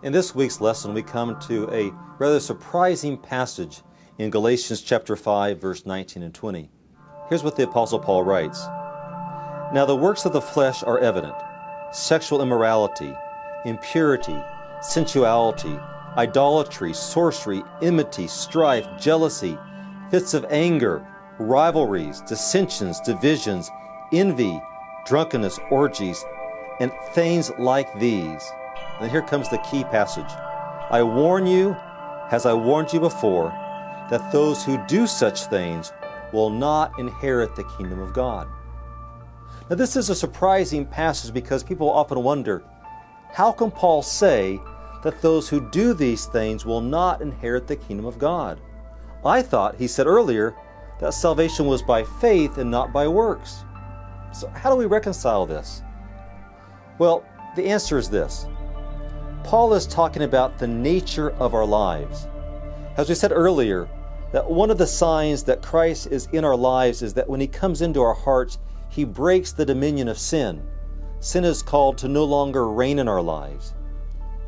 In this week's lesson, we come to a rather surprising passage in Galatians chapter 5, verse 19 and 20. Here's what the Apostle Paul writes. Now the works of the flesh are evident: sexual immorality, impurity, sensuality, idolatry, sorcery, enmity, strife, jealousy, fits of anger, rivalries, dissensions, divisions, envy, drunkenness, orgies, and things like these. And here comes the key passage. I warn you, as I warned you before, that those who do such things will not inherit the kingdom of God. Now this is a surprising passage because people often wonder, how can Paul say that those who do these things will not inherit the kingdom of God? I thought he said earlier that salvation was by faith and not by works. So how do we reconcile this? Well, the answer is this. Paul is talking about the nature of our lives. As we said earlier, that one of the signs that Christ is in our lives is that when he comes into our hearts, he breaks the dominion of sin. Sin is called to no longer reign in our lives.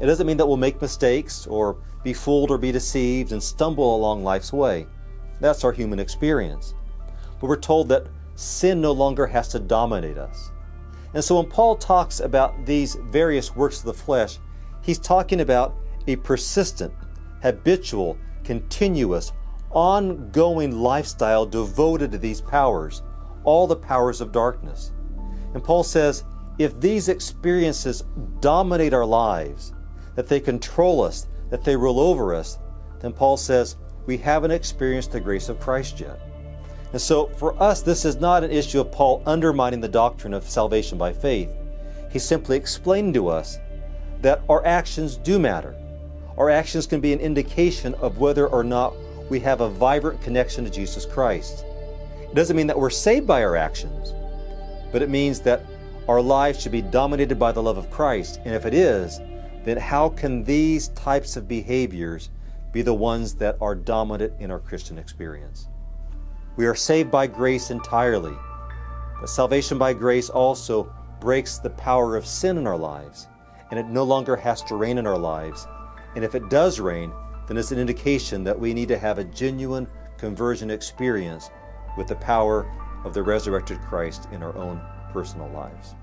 It doesn't mean that we'll make mistakes or be fooled or be deceived and stumble along life's way. That's our human experience. But we're told that sin no longer has to dominate us. And so when Paul talks about these various works of the flesh, he's talking about a persistent, habitual, continuous, ongoing lifestyle devoted to these powers, all the powers of darkness. And Paul says, if these experiences dominate our lives, that they control us, that they rule over us, then Paul says, we haven't experienced the grace of Christ yet. And so for us, this is not an issue of Paul undermining the doctrine of salvation by faith. He's simply explaining to us that our actions do matter. Our actions can be an indication of whether or not we have a vibrant connection to Jesus Christ. It doesn't mean that we're saved by our actions, but it means that our lives should be dominated by the love of Christ. And if it is, then how can these types of behaviors be the ones that are dominant in our Christian experience? We are saved by grace entirely, but salvation by grace also breaks the power of sin in our lives, and it no longer has to reign in our lives. And if it does reign, then it's an indication that we need to have a genuine conversion experience with the power of the resurrected Christ in our own personal lives.